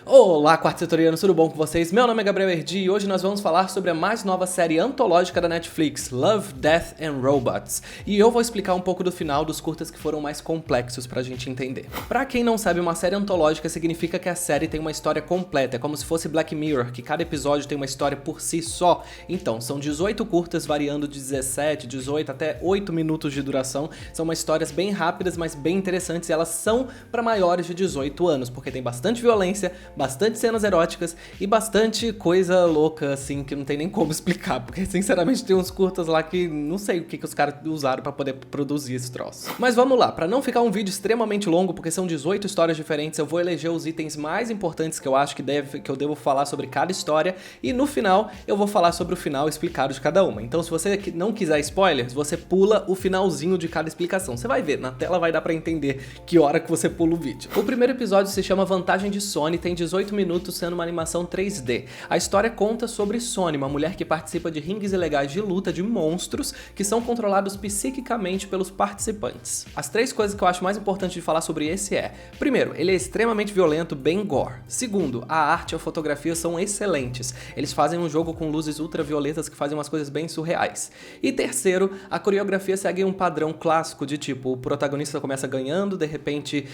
Olá, quarto-setorianos, tudo bom com vocês? Meu nome é Gabriel Erdi e hoje nós vamos falar sobre a mais nova série antológica da Netflix, Love, Death and Robots. E eu vou explicar um pouco do final dos curtas que foram mais complexos pra gente entender. Pra quem não sabe, uma série antológica significa que a série tem uma história completa, é como se fosse Black Mirror, que cada episódio tem uma história por si só. Então, são 18 curtas variando de 17, 18 até 8 minutos de duração. São umas histórias bem rápidas, mas bem interessantes e elas são pra maiores de 18 anos, porque tem bastante violência, bastante cenas eróticas e bastante coisa louca, assim, que não tem nem como explicar, porque sinceramente tem uns curtas lá que não sei o que os caras usaram pra poder produzir esse troço. Mas vamos lá, pra não ficar um vídeo extremamente longo, porque são 18 histórias diferentes, eu vou eleger os itens mais importantes que eu acho que eu devo falar sobre cada história, e no final eu vou falar sobre o final explicado de cada uma. Então se você não quiser spoilers, você pula o finalzinho de cada explicação. Você vai ver, na tela vai dar pra entender que hora que você pula o vídeo. O primeiro episódio se chama Vantagem de Sony, tem 18 minutos sendo uma animação 3D. A história conta sobre Sony, uma mulher que participa de ringues ilegais de luta de monstros que são controlados psiquicamente pelos participantes. As três coisas que eu acho mais importantes de falar sobre esse é: primeiro, ele é extremamente violento, bem gore. Segundo, a arte e a fotografia são excelentes. Eles fazem um jogo com luzes ultravioletas que fazem umas coisas bem surreais. E terceiro, a coreografia segue um padrão clássico de tipo, o protagonista começa ganhando, de repente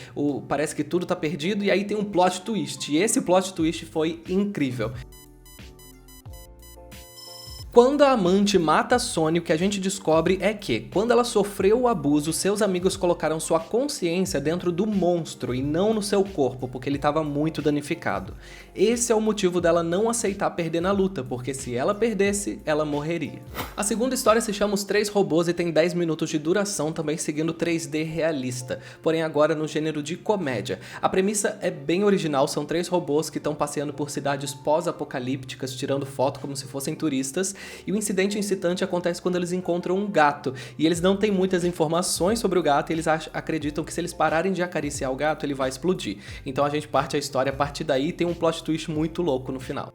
parece que tudo tá perdido e aí tem um plot twist. E esse plot twist foi incrível. Quando a amante mata a Sony, o que a gente descobre é que, quando ela sofreu o abuso, seus amigos colocaram sua consciência dentro do monstro e não no seu corpo, porque ele estava muito danificado. Esse é o motivo dela não aceitar perder na luta, porque se ela perdesse, ela morreria. A segunda história se chama Os Três Robôs e tem 10 minutos de duração, também seguindo 3D realista, porém agora no gênero de comédia. A premissa é bem original, são 3 robôs que estão passeando por cidades pós-apocalípticas, tirando foto como se fossem turistas, e o incidente incitante acontece quando eles encontram um gato, e eles não têm muitas informações sobre o gato e eles acreditam que se eles pararem de acariciar o gato, ele vai explodir. Então a gente parte a história a partir daí e tem um plot twist muito louco no final.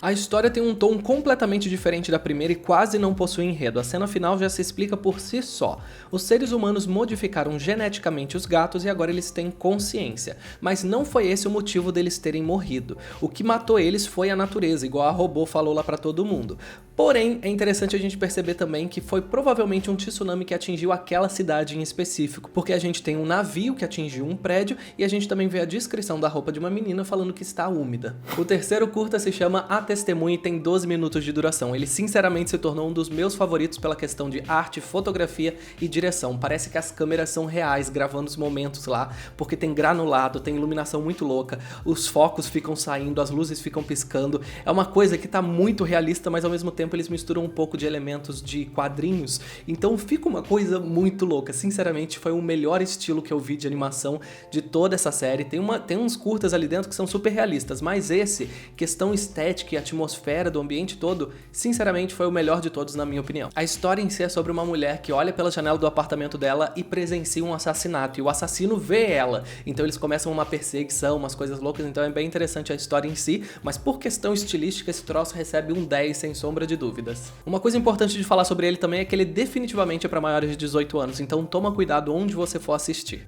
A história tem um tom completamente diferente da primeira e quase não possui enredo. A cena final já se explica por si só. Os seres humanos modificaram geneticamente os gatos e agora eles têm consciência. Mas não foi esse o motivo deles terem morrido. O que matou eles foi a natureza, igual a robô falou lá pra todo mundo. Porém, é interessante a gente perceber também que foi provavelmente um tsunami que atingiu aquela cidade em específico, porque a gente tem um navio que atingiu um prédio e a gente também vê a descrição da roupa de uma menina falando que está úmida. O terceiro curta se chama A Testemunha e tem 12 minutos de duração. Ele sinceramente se tornou um dos meus favoritos pela questão de arte, fotografia e direção. Parece que as câmeras são reais gravando os momentos lá, porque tem granulado, tem iluminação muito louca, os focos ficam saindo, as luzes ficam piscando. É uma coisa que tá muito realista, mas ao mesmo tempo eles misturam um pouco de elementos de quadrinhos, então fica uma coisa muito louca. Sinceramente, foi o melhor estilo que eu vi de animação de toda essa série. Tem uns curtas ali dentro que são super realistas, mas esse, questão estética e atmosfera do ambiente todo, sinceramente foi o melhor de todos na minha opinião. A história em si é sobre uma mulher que olha pela janela do apartamento dela e presencia um assassinato, e o assassino vê ela, então eles começam uma perseguição, umas coisas loucas, então é bem interessante a história em si, mas por questão estilística esse troço recebe um 10 sem sombra de dúvidas. Uma coisa importante de falar sobre ele também é que ele definitivamente é para maiores de 18 anos, então toma cuidado onde você for assistir.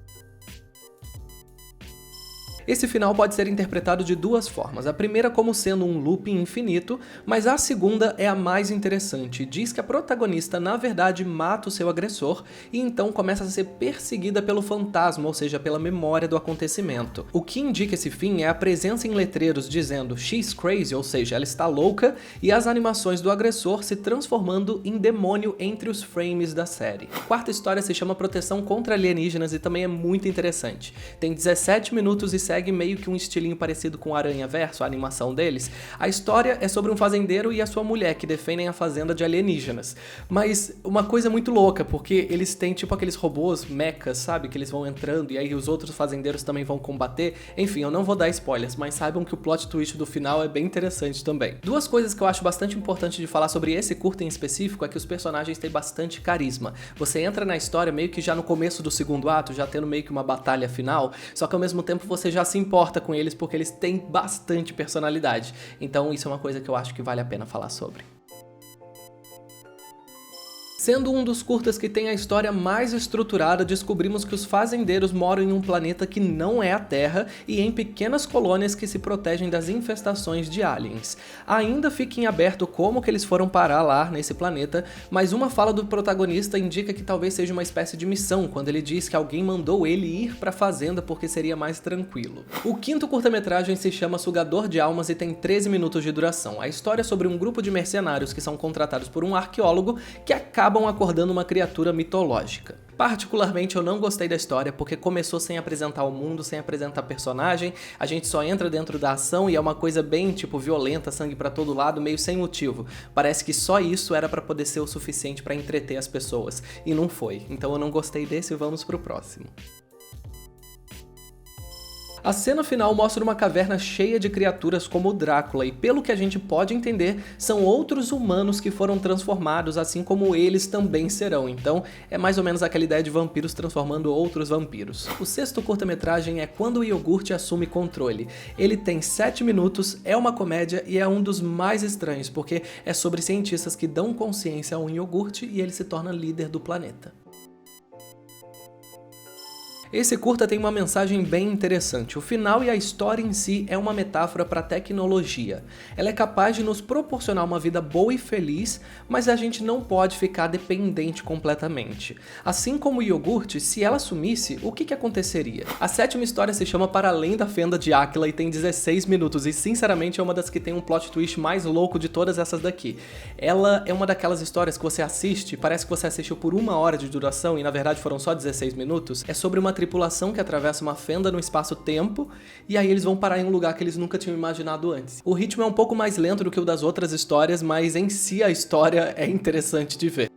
Esse final pode ser interpretado de duas formas. A primeira como sendo um looping infinito, mas a segunda é a mais interessante. Diz que a protagonista na verdade mata o seu agressor e então começa a ser perseguida pelo fantasma, ou seja, pela memória do acontecimento. O que indica esse fim é a presença em letreiros dizendo "She's crazy", ou seja, ela está louca, e as animações do agressor se transformando em demônio entre os frames da série. A quarta história se chama Proteção contra Alienígenas e também é muito interessante. Tem 17 minutos e segue meio que um estilinho parecido com o Aranhaverso, a animação deles. A história é sobre um fazendeiro e a sua mulher que defendem a fazenda de alienígenas. Mas uma coisa muito louca, porque eles têm tipo aqueles robôs mechas, sabe? Que eles vão entrando e aí os outros fazendeiros também vão combater. Enfim, eu não vou dar spoilers, mas saibam que o plot twist do final é bem interessante também. Duas coisas que eu acho bastante importante de falar sobre esse curta em específico é que os personagens têm bastante carisma. Você entra na história meio que já no começo do segundo ato, já tendo meio que uma batalha final, só que ao mesmo tempo você já se importa com eles porque eles têm bastante personalidade. Então isso é uma coisa que eu acho que vale a pena falar sobre. Sendo um dos curtas que tem a história mais estruturada, descobrimos que os fazendeiros moram em um planeta que não é a Terra e em pequenas colônias que se protegem das infestações de aliens. Ainda fica em aberto como que eles foram parar lá nesse planeta, mas uma fala do protagonista indica que talvez seja uma espécie de missão, quando ele diz que alguém mandou ele ir pra fazenda porque seria mais tranquilo. O quinto curta-metragem se chama Sugador de Almas e tem 13 minutos de duração. A história é sobre um grupo de mercenários que são contratados por um arqueólogo que acabam acordando uma criatura mitológica. Particularmente eu não gostei da história porque começou sem apresentar o mundo, sem apresentar personagem, a gente só entra dentro da ação e é uma coisa bem tipo violenta, sangue pra todo lado, meio sem motivo. Parece que só isso era pra poder ser o suficiente pra entreter as pessoas, e não foi. Então eu não gostei desse e vamos pro próximo. A cena final mostra uma caverna cheia de criaturas como o Drácula e, pelo que a gente pode entender, são outros humanos que foram transformados, assim como eles também serão. Então, é mais ou menos aquela ideia de vampiros transformando outros vampiros. O sexto curta-metragem é Quando o Iogurte Assume Controle. Ele tem 7 minutos, é uma comédia e é um dos mais estranhos, porque é sobre cientistas que dão consciência a um iogurte e ele se torna líder do planeta. Esse curta tem uma mensagem bem interessante. O final e a história em si é uma metáfora para a tecnologia. Ela é capaz de nos proporcionar uma vida boa e feliz, mas a gente não pode ficar dependente completamente. Assim como o iogurte, se ela sumisse, o que aconteceria? A sétima história se chama Para Além da Fenda de Áquila e tem 16 minutos, e sinceramente é uma das que tem um plot twist mais louco de todas essas daqui. Ela é uma daquelas histórias que você assiste, parece que você assistiu por 1 hora de duração e na verdade foram só 16 minutos. É sobre uma tripulação que atravessa uma fenda no espaço-tempo e aí eles vão parar em um lugar que eles nunca tinham imaginado antes. O ritmo é um pouco mais lento do que o das outras histórias, mas em si a história é interessante de ver.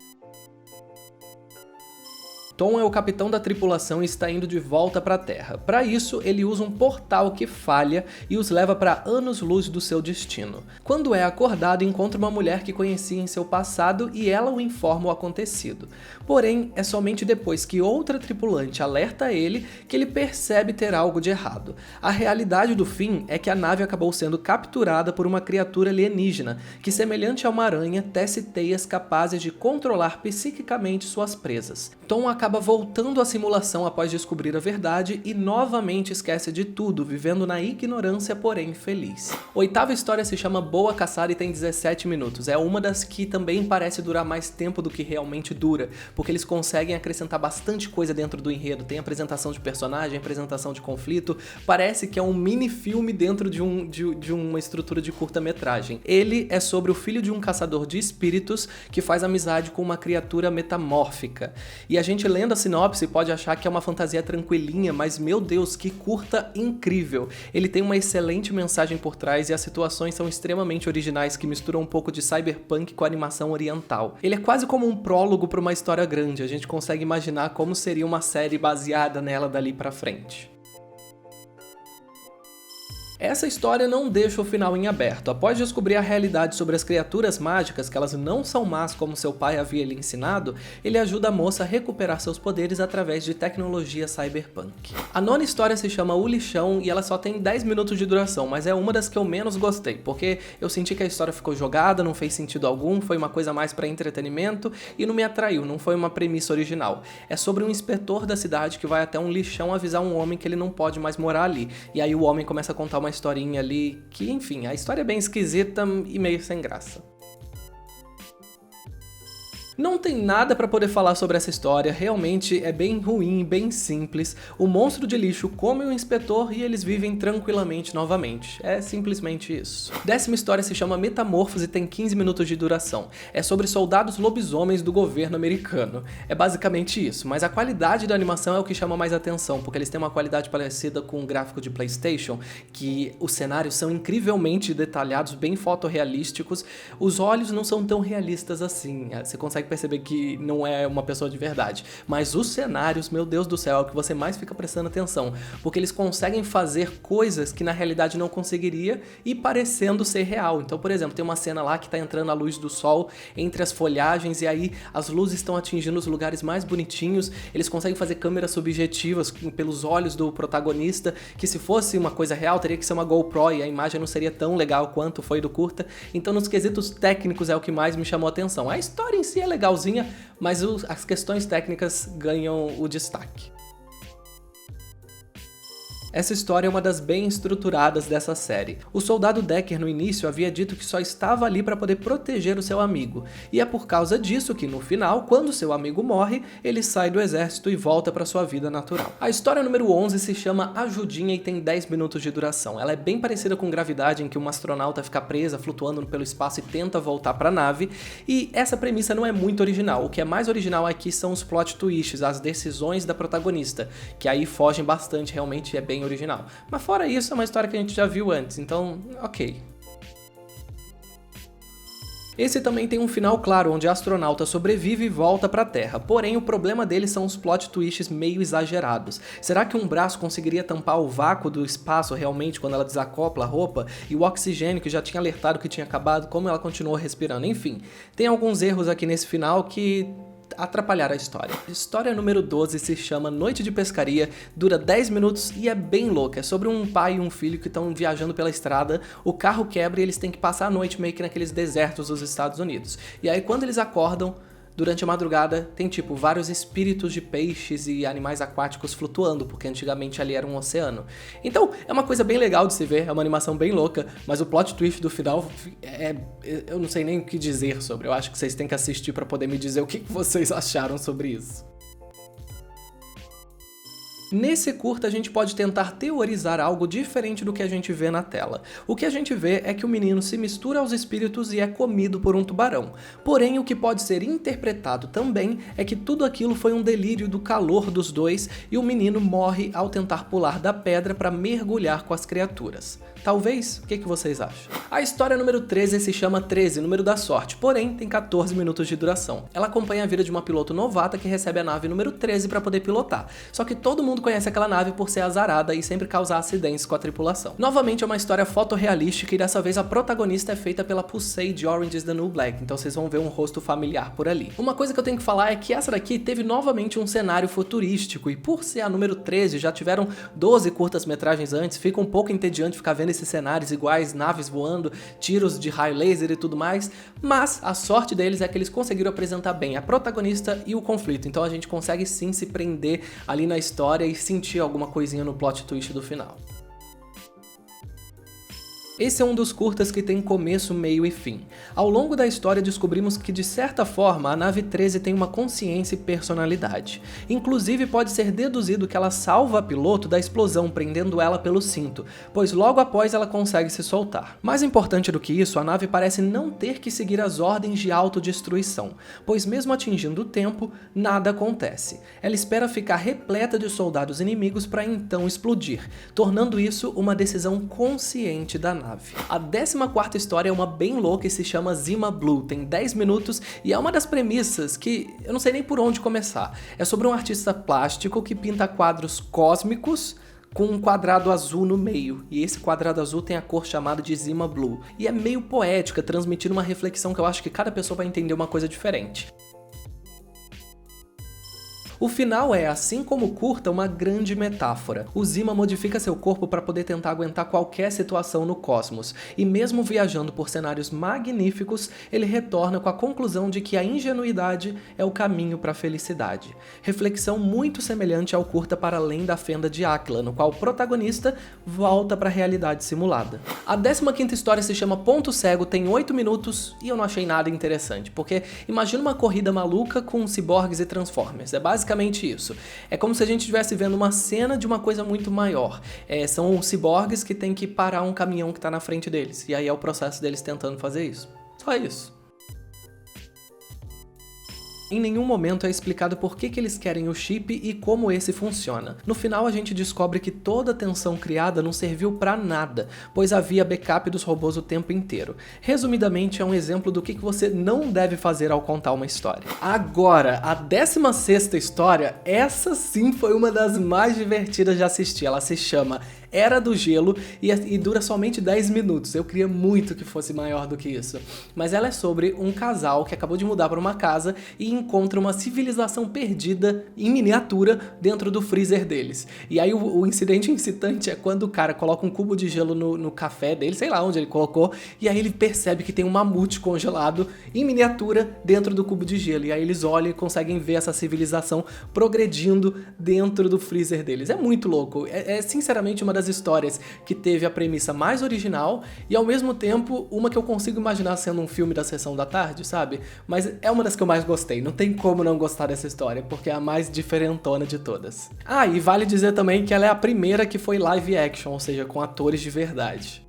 Tom é o capitão da tripulação e está indo de volta para a Terra. Para isso, ele usa um portal que falha e os leva para anos-luz do seu destino. Quando é acordado, encontra uma mulher que conhecia em seu passado e ela o informa o acontecido. Porém, é somente depois que outra tripulante alerta ele que ele percebe ter algo de errado. A realidade do fim é que a nave acabou sendo capturada por uma criatura alienígena que, semelhante a uma aranha, tece teias capazes de controlar psiquicamente suas presas. Tom acaba voltando à simulação após descobrir a verdade e novamente esquece de tudo, vivendo na ignorância, porém feliz. Oitava história se chama Boa Caçada e tem 17 minutos. É uma das que também parece durar mais tempo do que realmente dura, porque eles conseguem acrescentar bastante coisa dentro do enredo. Tem apresentação de personagem, apresentação de conflito, parece que é um mini-filme dentro de uma estrutura de curta-metragem. Ele é sobre o filho de um caçador de espíritos que faz amizade com uma criatura metamórfica. E a gente lendo a sinopse pode achar que é uma fantasia tranquilinha, mas meu Deus, que curta incrível! Ele tem uma excelente mensagem por trás e as situações são extremamente originais que misturam um pouco de cyberpunk com animação oriental. Ele é quase como um prólogo para uma história grande, a gente consegue imaginar como seria uma série baseada nela dali pra frente. Essa história não deixa o final em aberto. Após descobrir a realidade sobre as criaturas mágicas, que elas não são más como seu pai havia lhe ensinado, ele ajuda a moça a recuperar seus poderes através de tecnologia cyberpunk. A nona história se chama O Lixão e ela só tem 10 minutos de duração, mas é uma das que eu menos gostei, porque eu senti que a história ficou jogada, não fez sentido algum, foi uma coisa mais para entretenimento e não me atraiu, não foi uma premissa original. É sobre um inspetor da cidade que vai até um lixão avisar um homem que ele não pode mais morar ali, e aí o homem começa a contar uma historinha ali que, enfim, a história é bem esquisita e meio sem graça. Não tem nada pra poder falar sobre essa história, realmente é bem ruim, bem simples. O monstro de lixo come o inspetor e eles vivem tranquilamente novamente. É simplesmente isso. Décima história se chama Metamorfose e tem 15 minutos de duração. É sobre soldados lobisomens do governo americano. É basicamente isso, mas a qualidade da animação é o que chama mais atenção, porque eles têm uma qualidade parecida com o gráfico de PlayStation, que os cenários são incrivelmente detalhados, bem fotorrealísticos. Os olhos não são tão realistas assim, você consegue perceber que não é uma pessoa de verdade. Mas os cenários, meu Deus do céu, é o que você mais fica prestando atenção, porque eles conseguem fazer coisas que na realidade não conseguiria e parecendo ser real. Então, por exemplo, tem uma cena lá que tá entrando a luz do sol entre as folhagens e aí as luzes estão atingindo os lugares mais bonitinhos, eles conseguem fazer câmeras subjetivas pelos olhos do protagonista, que se fosse uma coisa real teria que ser uma GoPro e a imagem não seria tão legal quanto foi do curta. Então, nos quesitos técnicos é o que mais me chamou a atenção. A história em si é legal, legalzinha, mas as questões técnicas ganham o destaque. Essa história é uma das bem estruturadas dessa série. O soldado Decker no início havia dito que só estava ali para poder proteger o seu amigo, e é por causa disso que no final, quando seu amigo morre, ele sai do exército e volta para sua vida natural. A história número 11 se chama Ajudinha e tem 10 minutos de duração. Ela é bem parecida com Gravidade, em que uma astronauta fica presa flutuando pelo espaço e tenta voltar para a nave, e essa premissa não é muito original. O que é mais original aqui são os plot twists, as decisões da protagonista, que aí fogem bastante, realmente é bem original. Mas fora isso, é uma história que a gente já viu antes, então, ok. Esse também tem um final claro, onde a astronauta sobrevive e volta para a Terra, porém o problema dele são os plot twists meio exagerados. Será que um braço conseguiria tampar o vácuo do espaço realmente quando ela desacopla a roupa? E o oxigênio, que já tinha alertado que tinha acabado, como ela continuou respirando? Enfim, tem alguns erros aqui nesse final que atrapalhar a história. História número 12 se chama Noite de Pescaria, dura 10 minutos e é bem louca. É sobre um pai e um filho que estão viajando pela estrada, o carro quebra e eles têm que passar a noite meio que naqueles desertos dos Estados Unidos. E aí quando eles acordam, durante a madrugada, tem tipo vários espíritos de peixes e animais aquáticos flutuando, porque antigamente ali era um oceano. Então, é uma coisa bem legal de se ver, é uma animação bem louca, mas o plot twist do final eu não sei nem o que dizer sobre. Eu acho que vocês têm que assistir para poder me dizer o que vocês acharam sobre isso. Nesse curta a gente pode tentar teorizar algo diferente do que a gente vê na tela. O que a gente vê é que o menino se mistura aos espíritos e é comido por um tubarão. Porém, o que pode ser interpretado também é que tudo aquilo foi um delírio do calor dos dois e o menino morre ao tentar pular da pedra para mergulhar com as criaturas. Talvez? O que vocês acham? A história número 13 se chama 13, número da sorte, porém tem 14 minutos de duração. Ela acompanha a vida de uma piloto novata que recebe a nave número 13 para poder pilotar. Só que todo mundo conhece aquela nave por ser azarada e sempre causar acidentes com a tripulação. Novamente é uma história fotorrealística e dessa vez a protagonista é feita pela Pusey de Orange is the New Black, então vocês vão ver um rosto familiar por ali. Uma coisa que eu tenho que falar é que essa daqui teve novamente um cenário futurístico e por ser a número 13 já tiveram 12 curtas-metragens antes, fica um pouco entediante ficar vendo esses cenários iguais, naves voando, tiros de raio laser e tudo mais, mas a sorte deles é que eles conseguiram apresentar bem a protagonista e o conflito, então a gente consegue sim se prender ali na história e sentir alguma coisinha no plot twist do final. Esse é um dos curtas que tem começo, meio e fim. Ao longo da história descobrimos que, de certa forma, a nave 13 tem uma consciência e personalidade. Inclusive pode ser deduzido que ela salva a piloto da explosão, prendendo ela pelo cinto, pois logo após ela consegue se soltar. Mais importante do que isso, a nave parece não ter que seguir as ordens de autodestruição, pois mesmo atingindo o tempo, nada acontece. Ela espera ficar repleta de soldados inimigos para então explodir, tornando isso uma decisão consciente da nave. A 14ª história é uma bem louca e se chama Zima Blue, tem 10 minutos e é uma das premissas que eu não sei nem por onde começar. É sobre um artista plástico que pinta quadros cósmicos com um quadrado azul no meio, e esse quadrado azul tem a cor chamada de Zima Blue, e é meio poética, transmitindo uma reflexão que eu acho que cada pessoa vai entender uma coisa diferente. O final é, assim como o curta, uma grande metáfora. O Zima modifica seu corpo para poder tentar aguentar qualquer situação no cosmos, e mesmo viajando por cenários magníficos, ele retorna com a conclusão de que a ingenuidade é o caminho para a felicidade. Reflexão muito semelhante ao curta Para Além da Fenda de Áquila, no qual o protagonista volta para a realidade simulada. A 15ª história se chama Ponto Cego, tem 8 minutos e eu não achei nada interessante, porque imagina uma corrida maluca com ciborgues e transformers, é basicamente isso. É como se a gente estivesse vendo uma cena de uma coisa muito maior. São os ciborgues que tem que parar um caminhão que tá na frente deles. E aí é o processo deles tentando fazer isso. Só isso. Em nenhum momento é explicado por que eles querem o chip e como esse funciona. No final a gente descobre que toda a tensão criada não serviu pra nada, pois havia backup dos robôs o tempo inteiro. Resumidamente é um exemplo do que você não deve fazer ao contar uma história. Agora, a 16ª história, essa sim foi uma das mais divertidas de assistir. Ela se chama Era do Gelo e dura somente 10 minutos. Eu queria muito que fosse maior do que isso. Mas ela é sobre um casal que acabou de mudar para uma casa e encontra uma civilização perdida em miniatura dentro do freezer deles. E aí o incidente incitante é quando o cara coloca um cubo de gelo no café dele, sei lá onde ele colocou, e aí ele percebe que tem um mamute congelado em miniatura dentro do cubo de gelo. E aí eles olham e conseguem ver essa civilização progredindo dentro do freezer deles. É muito louco. É sinceramente uma das histórias que teve a premissa mais original e ao mesmo tempo uma que eu consigo imaginar sendo um filme da sessão da tarde, sabe? Mas é uma das que eu mais gostei. Não tem como não gostar dessa história, porque é a mais diferentona de todas. Ah, e vale dizer também que ela é a primeira que foi live action, ou seja, com atores de verdade.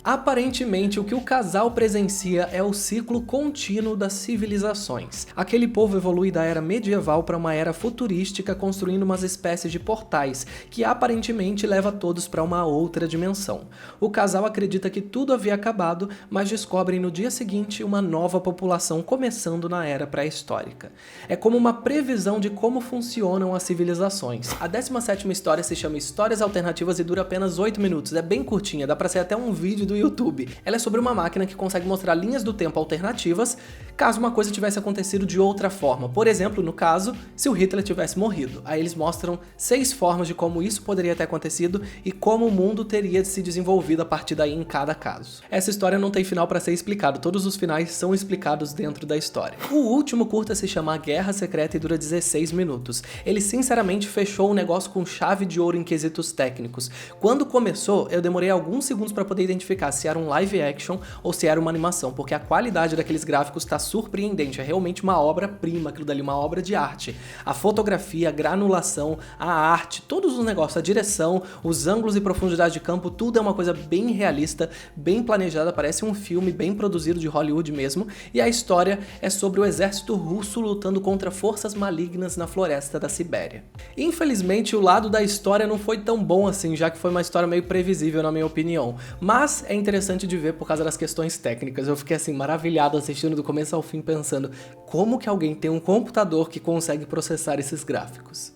Aparentemente, o que o casal presencia é o ciclo contínuo das civilizações. Aquele povo evolui da era medieval para uma era futurística, construindo umas espécies de portais, que aparentemente leva todos para uma outra dimensão. O casal acredita que tudo havia acabado, mas descobrem no dia seguinte uma nova população começando na era pré-histórica. É como uma previsão de como funcionam as civilizações. A 17ª história se chama Histórias Alternativas e dura apenas 8 minutos, é bem curtinha, dá pra ser até um vídeo do YouTube. Ela é sobre uma máquina que consegue mostrar linhas do tempo alternativas caso uma coisa tivesse acontecido de outra forma. Por exemplo, no caso, se o Hitler tivesse morrido. Aí eles mostram 6 formas de como isso poderia ter acontecido e como o mundo teria se desenvolvido a partir daí em cada caso. Essa história não tem final para ser explicado, todos os finais são explicados dentro da história. O último curta se chama Guerra Secreta e dura 16 minutos. Ele sinceramente fechou o negócio com chave de ouro em quesitos técnicos. Quando começou, eu demorei alguns segundos para poder identificar se era um live action ou se era uma animação, porque a qualidade daqueles gráficos tá surpreendente, é realmente uma obra-prima aquilo dali, uma obra de arte. A fotografia, a granulação, a arte, todos os negócios, a direção, os ângulos e profundidade de campo, tudo é uma coisa bem realista, bem planejada, parece um filme bem produzido de Hollywood mesmo, e a história é sobre o exército russo lutando contra forças malignas na floresta da Sibéria. Infelizmente, o lado da história não foi tão bom assim, já que foi uma história meio previsível na minha opinião, mas é interessante de ver por causa das questões técnicas. Eu fiquei assim maravilhado assistindo do começo ao fim pensando como que alguém tem um computador que consegue processar esses gráficos.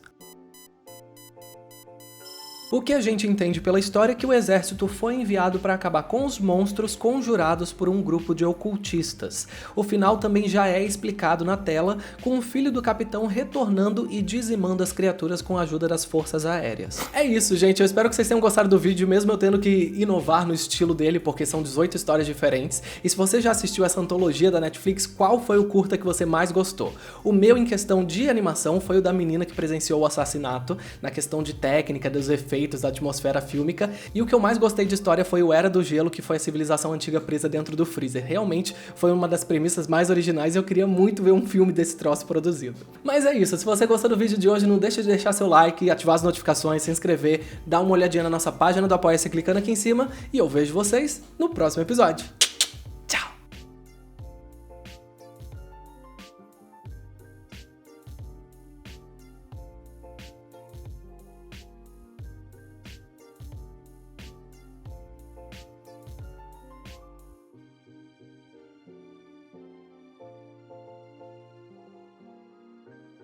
O que a gente entende pela história é que o exército foi enviado para acabar com os monstros conjurados por um grupo de ocultistas. O final também já é explicado na tela, com o filho do capitão retornando e dizimando as criaturas com a ajuda das forças aéreas. É isso, gente. Eu espero que vocês tenham gostado do vídeo, mesmo eu tendo que inovar no estilo dele, porque são 18 histórias diferentes. E se você já assistiu essa antologia da Netflix, qual foi o curta que você mais gostou? O meu, em questão de animação, foi o da menina que presenciou o assassinato, na questão de técnica, dos efeitos, da atmosfera fílmica, e o que eu mais gostei de história foi o Era do Gelo, que foi a civilização antiga presa dentro do freezer. Realmente foi uma das premissas mais originais e eu queria muito ver um filme desse troço produzido. Mas é isso, se você gostou do vídeo de hoje, não deixa de deixar seu like, ativar as notificações, se inscrever, dar uma olhadinha na nossa página do Apoia-se clicando aqui em cima, e eu vejo vocês no próximo episódio.